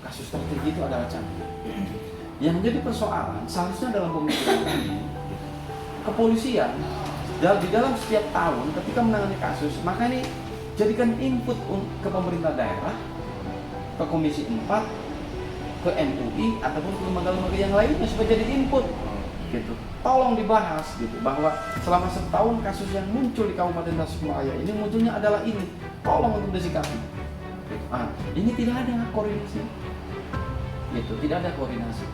kasus tertinggi itu adalah campuran. Yang jadi persoalan seharusnya dalam pemikiran ini, kepolisian di dalam setiap tahun ketika menangani kasus, maka ini jadikan input ke pemerintah daerah, ke Komisi 4, ke MUI ataupun ke lembaga-lembaga yang lainnya supaya jadi input gitu. Tolong dibahas gitu bahwa selama setahun kasus yang muncul di Kabupaten Tasikmalaya ini munculnya adalah ini. Tolong untuk disikapi. Gitu. Ini tidak ada koordinasi. Gitu, tidak ada koordinasi.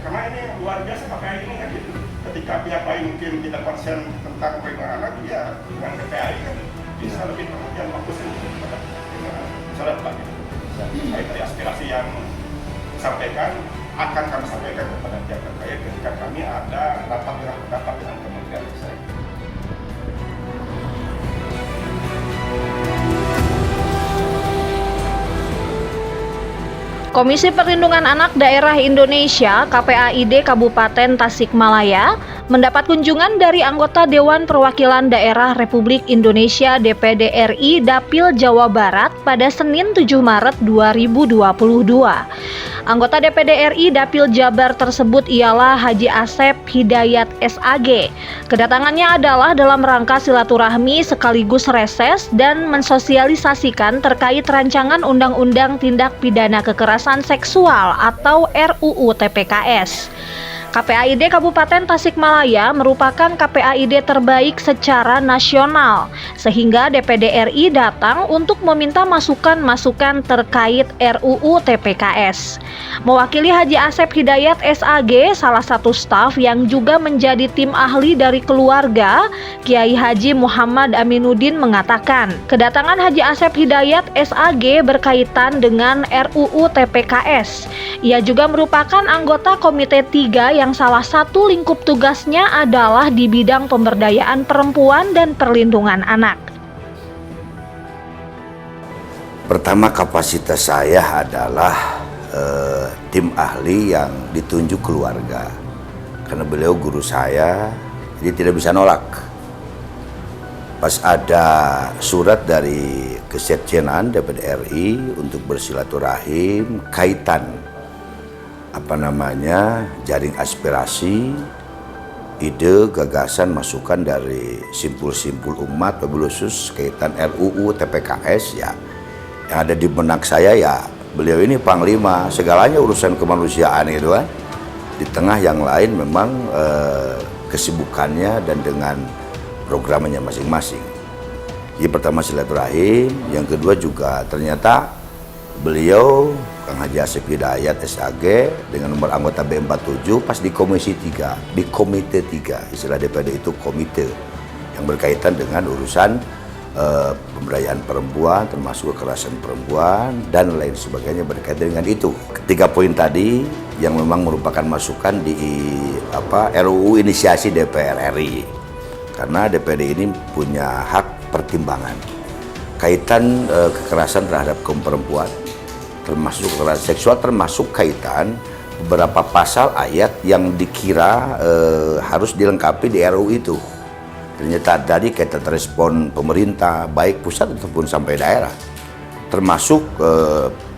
Karena ini luar biasa pakai ini kan gitu. Ketika pihak lain mungkin tidak konsen tentang perlindungan anak, ya dengan KPAI kan bisa lebih perhatian fokus kepada perlindungan anak. Misalnya Pak gitu. Baik dari aspirasi yang disampaikan akan kami sampaikan kepada pihak terkait ketika kami ada rapat dengan Kementerian Kesehatan. Komisi Perlindungan Anak Daerah Indonesia (KPAID) Kabupaten Tasikmalaya mendapat kunjungan dari anggota Dewan Perwakilan Daerah Republik Indonesia (DPD RI) Dapil Jawa Barat pada Senin 7 Maret 2022. Anggota DPD RI Dapil Jabar tersebut ialah Haji Asep Hidayat SAG. Kedatangannya adalah dalam rangka silaturahmi sekaligus reses dan mensosialisasikan terkait rancangan Undang-Undang Tindak Pidana Kekerasan Seksual atau RUU TPKS. KPAID Kabupaten Tasikmalaya merupakan KPAID terbaik secara nasional, sehingga DPD RI datang untuk meminta masukan-masukan terkait RUU TPKS. Mewakili Haji Asep Hidayat SAG, salah satu staf yang juga menjadi tim ahli dari keluarga, Kiai Haji Muhammad Aminuddin mengatakan, kedatangan Haji Asep Hidayat SAG berkaitan dengan RUU TPKS. Ia juga merupakan anggota Komite 3 yang salah satu lingkup tugasnya adalah di bidang pemberdayaan perempuan dan perlindungan anak. Pertama, kapasitas saya adalah tim ahli yang ditunjuk keluarga. Karena beliau guru saya, jadi tidak bisa nolak. Pas ada surat dari Kesekjenan DPD RI untuk bersilaturahim kaitan jaring aspirasi, ide, gagasan, masukan dari simpul-simpul umat, wabil khusus kaitan RUU TPKS ya. Yang ada di benak saya ya, beliau ini panglima, segalanya urusan kemanusiaan gitu kan. Di tengah yang lain memang kesibukannya dan dengan programnya masing-masing. Jadi pertama silaturahim, yang kedua juga ternyata beliau Kang Haji Asep Hidayat SAG dengan nomor anggota B47 pas di Komisi 3, di Komite 3, istilah DPD itu komite yang berkaitan dengan urusan pemberdayaan perempuan, termasuk kekerasan perempuan dan lain sebagainya berkaitan dengan itu. Ketiga poin tadi yang memang merupakan masukan di RUU inisiasi DPR RI, karena DPD ini punya hak pertimbangan kaitan kekerasan terhadap kaum perempuan, termasuk kekerasan seksual, termasuk kaitan beberapa pasal ayat yang dikira harus dilengkapi di RUU itu. Ternyata tadi kita respon pemerintah baik pusat ataupun sampai daerah, termasuk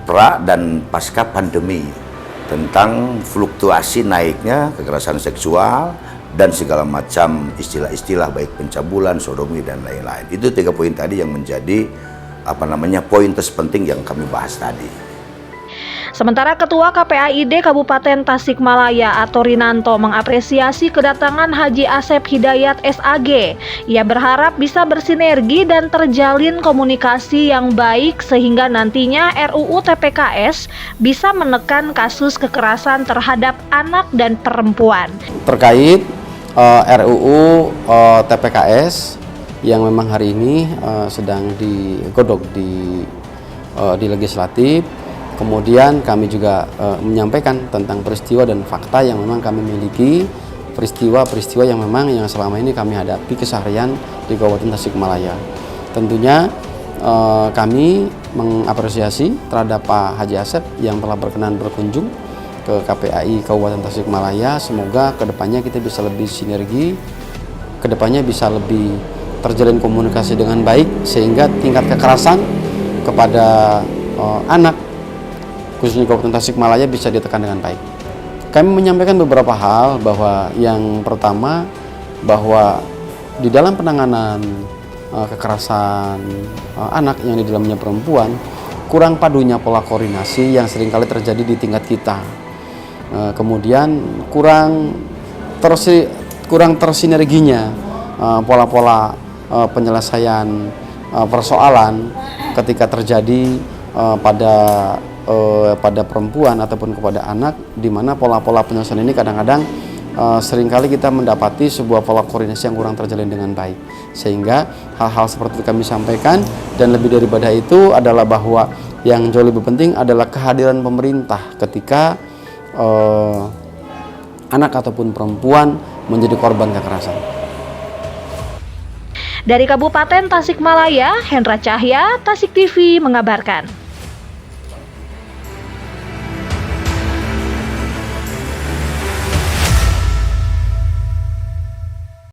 pra dan pasca pandemi tentang fluktuasi naiknya kekerasan seksual dan segala macam istilah-istilah baik pencabulan, sodomi dan lain-lain. Itu 3 poin tadi yang menjadi poin terpenting yang kami bahas tadi. Sementara Ketua KPAID Kabupaten Tasikmalaya atau Rinanto mengapresiasi kedatangan Haji Asep Hidayat SAG. Ia berharap bisa bersinergi dan terjalin komunikasi yang baik sehingga nantinya RUU TPKS bisa menekan kasus kekerasan terhadap anak dan perempuan. Terkait RUU TPKS yang memang hari ini sedang digodok di legislatif. Kemudian kami juga menyampaikan tentang peristiwa dan fakta yang memang kami miliki, peristiwa-peristiwa yang memang yang selama ini kami hadapi keseharian di Kabupaten Tasikmalaya. Tentunya kami mengapresiasi terhadap Pak Haji Asep yang telah berkenan berkunjung ke KPAI Kabupaten Tasikmalaya. Semoga kedepannya kita bisa lebih sinergi, kedepannya bisa lebih terjalin komunikasi dengan baik sehingga tingkat kekerasan kepada anak khususnya Kabupaten Tasikmalaya bisa ditekan dengan baik. Kami menyampaikan beberapa hal, bahwa yang pertama, bahwa di dalam penanganan kekerasan anak yang di dalamnya perempuan, kurang padunya pola koordinasi yang seringkali terjadi di tingkat kita. Kemudian kurang tersinerginya pola-pola penyelesaian persoalan ketika terjadi pada perempuan ataupun kepada anak, di mana pola-pola penyelesaian ini kadang-kadang seringkali kita mendapati sebuah pola koordinasi yang kurang terjalin dengan baik, sehingga hal-hal seperti itu kami sampaikan. Dan lebih daripada itu adalah bahwa yang jauh lebih penting adalah kehadiran pemerintah ketika anak ataupun perempuan menjadi korban kekerasan. Dari Kabupaten Tasikmalaya, Hendra Cahya, Tasik TV mengabarkan.